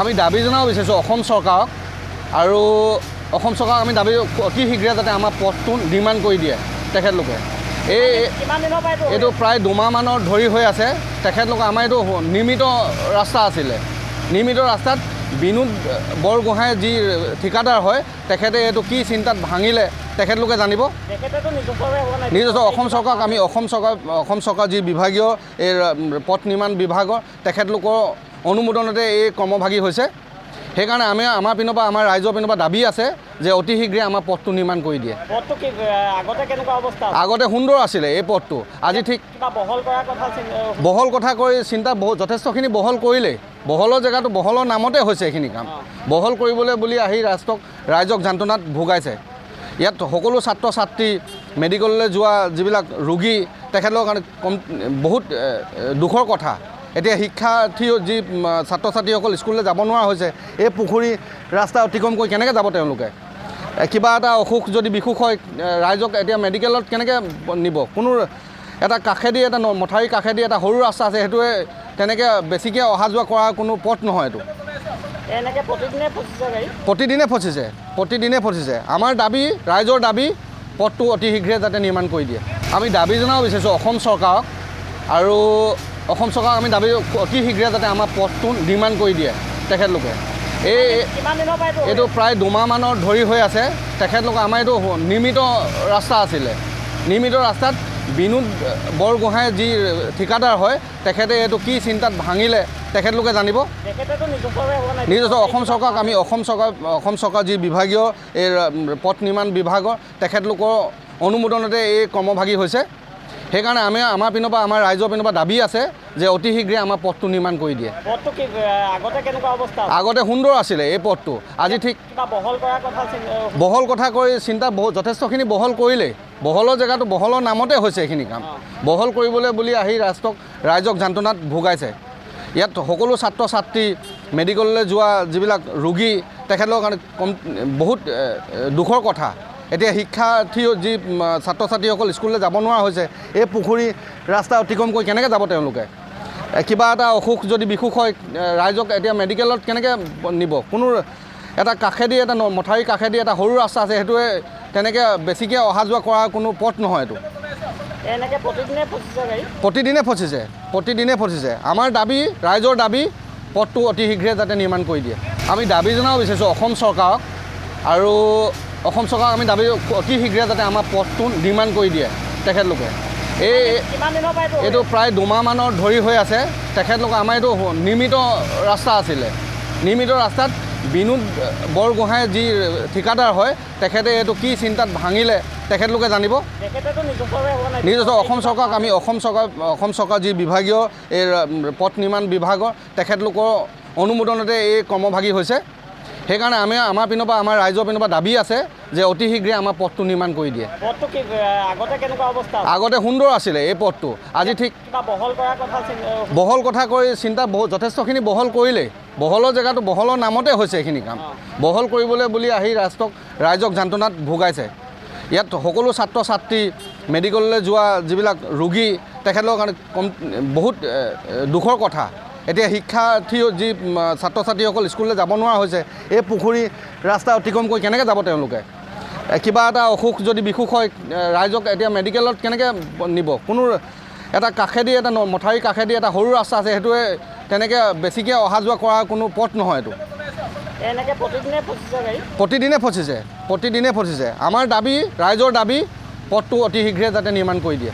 আমি দাবী জনাব বিচাৰিছোঁ অসম চৰকাৰক আৰু অসম চৰকাৰক আমি দাবী অতি শীঘ্ৰে যাতে আমাৰ পথটো নিৰ্মাণ কৰি দিয়ে তেখেতলোকে। এইটো প্ৰায় দুমাহমানৰ ধৰি হৈ আছে। তেখেতলোকে আমাৰ এইটো নিৰ্মিত ৰাস্তা আছিলে। নিৰ্মিত ৰাস্তাত বিনোদ বৰগোহাঁই যি ঠিকাদাৰ হয় তেখেতে এইটো কি চিন্তাত ভাঙিলে তেখেতলোকে জানিব। নিজস্ব অসম চৰকাৰক আমি অসম চৰকাৰ যি বিভাগীয় এই পথ নিৰ্মাণ বিভাগৰ তেখেতলোকৰ অনুমোদনতে এই কৰ্মভাগী হৈছে। সেইকাৰণে আমি আমাৰ পিনৰ পৰা আমাৰ ৰাইজৰ পিনৰ পৰা দাবী আছে যে অতি শীঘ্ৰে আমাৰ পথটো নিৰ্মাণ কৰি দিয়ে। আগতে সুন্দৰ আছিলে এই পথটো, আজি ঠিক বহল কথা কৈ চিন্তা যথেষ্টখিনি বহল কৰিলেই। বহলৰ জেগাটো বহলৰ নামতে হৈছে এইখিনি কাম। বহল কৰিবলৈ বুলি আহি ৰাইজক যন্ত্ৰণাত ভোগাইছে। ইয়াত সকলো ছাত্ৰ ছাত্ৰী মেডিকেললৈ যোৱা যিবিলাক ৰোগী তেখেতলোকৰ কাৰণে বহুত দুখৰ কথা। এতিয়া শিক্ষাৰ্থী যি ছাত্ৰ ছাত্ৰীসকল স্কুললৈ যাব নোৱাৰা হৈছে, এই পুখুৰী ৰাস্তা অতিক্ৰম কৰি কেনেকৈ যাব তেওঁলোকে? কিবা এটা অসুখ যদি বিসুখ হয় ৰাইজক এতিয়া মেডিকেলত কেনেকৈ নিব? কোনো এটা কাষেদি এটা মথাউৰি কাষেদি এটা সৰু ৰাস্তা আছে, সেইটোৱে তেনেকৈ বেছিকৈ অহা যোৱা কৰা কোনো পথ নহয়। এইটো প্ৰতিদিনে ফচিছে। আমাৰ দাবী, ৰাইজৰ দাবী পথটো অতি শীঘ্ৰে যাতে নিৰ্মাণ কৰি দিয়ে। আমি দাবী জনাব বিচাৰিছোঁ অসম চৰকাৰক আৰু অসম চৰকাৰক আমি দাবী অতি শীঘ্ৰে যাতে আমাৰ পথটো নিৰ্মাণ কৰি দিয়ে তেখেতলোকে। এইটো প্ৰায় দুমাহমানৰ ধৰি হৈ আছে। তেখেতলোকে আমাৰ এইটো নিৰ্মিত ৰাস্তা আছিলে। নিৰ্মিত ৰাস্তাত বিনোদ বৰগোহাঁই যি ঠিকাদাৰ হয় তেখেতে এইটো কি চিন্তাত ভাঙিলে তেখেতলোকে জানিব। নিজস্ব অসম চৰকাৰক আমি অসম চৰকাৰ যি বিভাগীয় এই পথ নিৰ্মাণ বিভাগৰ তেখেতলোকৰ অনুমোদনতে এই কৰ্মভাগী হৈছে। সেইকাৰণে আমি আমাৰ পিনৰ পৰা আমাৰ ৰাইজৰ পিনৰ পৰা দাবী আছে যে অতি শীঘ্ৰে আমাৰ পথটো নিৰ্মাণ কৰি দিয়ে। আগতে সুন্দৰ আছিলে এই পথটো, আজি ঠিক বহল কথা কৈ চিন্তা যথেষ্টখিনি বহল কৰিলেই। বহলৰ জেগাটো বহলৰ নামতে হৈছে এইখিনি কাম। বহল কৰিবলৈ বুলি আহি ৰাইজক যন্ত্ৰণাত ভোগাইছে। ইয়াত সকলো ছাত্ৰ ছাত্ৰী মেডিকেললৈ যোৱা যিবিলাক ৰোগী তেখেতলোকৰ কাৰণে বহুত দুখৰ কথা। এতিয়া শিক্ষাৰ্থী যি ছাত্ৰ ছাত্ৰীসকল স্কুললৈ যাব নোৱাৰা হৈছে, এই পুখুৰী ৰাস্তা অতিক্ৰম কৰি কেনেকৈ যাব তেওঁলোকে? কিবা এটা অসুখ যদি বিসুখ হয় ৰাইজক এতিয়া মেডিকেলত কেনেকৈ নিব? কোনো এটা কাষেদি এটা মথাউৰি কাষেদি এটা সৰু ৰাস্তা আছে, সেইটোৱে তেনেকৈ বেছিকৈ অহা যোৱা কৰা কোনো পথ নহয়। এইটো প্ৰতিদিনে ফচিছে। আমাৰ দাবী, ৰাইজৰ দাবী পথটো অতি শীঘ্ৰে যাতে নিৰ্মাণ কৰি দিয়ে। আমি দাবী জনাব বিচাৰিছোঁ অসম চৰকাৰক আৰু অসম চৰকাৰক আমি দাবী অতি শীঘ্ৰে যাতে আমাৰ পথটো নিৰ্মাণ কৰি দিয়ে তেখেতলোকে। এইটো প্ৰায় দুমাহমানৰ ধৰি হৈ আছে। তেখেতলোকে আমাৰ এইটো নিৰ্মিত ৰাস্তা আছিলে। নিৰ্মিত ৰাস্তাত বিনোদ বৰগোহাঁই যি ঠিকাদাৰ হয় তেখেতে এইটো কি চিন্তাত ভাঙিলে তেখেতলোকে জানিব। নিজস্ব অসম চৰকাৰক আমি অসম চৰকাৰ যি বিভাগীয় এই পথ নিৰ্মাণ বিভাগৰ তেখেতলোকৰ অনুমোদনতে এই কৰ্মভাগী হৈছে। সেইকাৰণে আমি আমাৰ পিনৰ পৰা আমাৰ ৰাইজৰ পিনৰ পৰা দাবী আছে যে অতি শীঘ্ৰে আমাৰ পথটো নিৰ্মাণ কৰি দিয়ে। আগতে সুন্দৰ আছিলে এই পথটো, আজি ঠিক বহল কথা কৈ চিন্তা যথেষ্টখিনি বহল কৰিলেই। বহলৰ জেগাটো বহলৰ নামতে হৈছে এইখিনি কাম। বহল কৰিবলৈ বুলি আহি ৰাইজক যন্ত্ৰণাত ভোগাইছে। ইয়াত সকলো ছাত্ৰ ছাত্ৰী মেডিকেললৈ যোৱা যিবিলাক ৰোগী তেখেতলোকৰ কাৰণে বহুত দুখৰ কথা। এতিয়া শিক্ষাৰ্থী যি ছাত্ৰ ছাত্ৰীসকল স্কুললৈ যাব নোৱাৰা হৈছে, এই পুখুৰী ৰাস্তা অতিক্ৰম কৰি কেনেকৈ যাব তেওঁলোকে? কিবা এটা অসুখ যদি বিসুখ হয় ৰাইজক এতিয়া মেডিকেলত কেনেকৈ নিব? কোনো এটা কাষেদি এটা মথাউৰি কাষেদি এটা সৰু ৰাস্তা আছে, সেইটোৱে তেনেকৈ বেছিকৈ অহা যোৱা কৰা কোনো পথ নহয়। এইটো প্ৰতিদিনে ফচিছে। আমাৰ দাবী, ৰাইজৰ দাবী পথটো অতি শীঘ্ৰে যাতে নিৰ্মাণ কৰি দিয়ে।